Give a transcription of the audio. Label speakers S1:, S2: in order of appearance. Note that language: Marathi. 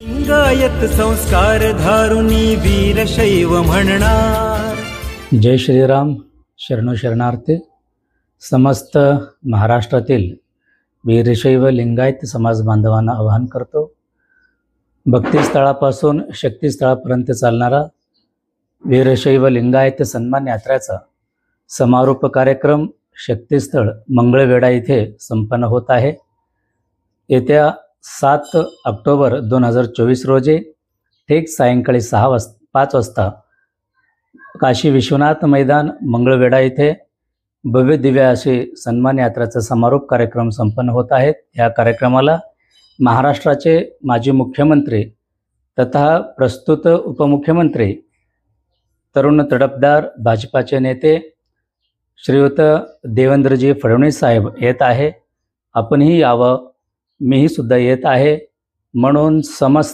S1: लिंगायत संस्कार धारुनी वीरशैव म्हणणार।
S2: जय श्रीराम, शरणो शरणार्थी। समस्त महाराष्ट्रातील वीरशैव लिंगायत समाज बांधवांना आवाहन करतो, भक्तिस्थळापासून शक्तिस्थळापर्यंत चालणारा वीरशैव लिंगायत सन्मान यात्रेचा समारोप कार्यक्रम शक्तिस्थळ मंगळवेढा येथे संपन्न होत आहे। येत्या 7 ऑक्टोबर 2024 रोजी ठीक सायंकाळी 5 वाजता काशी विश्वनाथ मैदान मंगळवेढा येथे भव्य दिव्य अशी सन्मान यात्रेचा समारोप कार्यक्रम संपन्न होत आहेत। या कार्यक्रमाला महाराष्ट्राचे माजी मुख्यमंत्री तथा प्रस्तुत उपमुख्यमंत्री तरुण तडफदार भाजपाचे नेते श्रीयुत देवेंद्रजी फडणवीस साहेब येत आहे। आपणही यावं, मीही सुद्धा येत आहे। म्हणून समस्त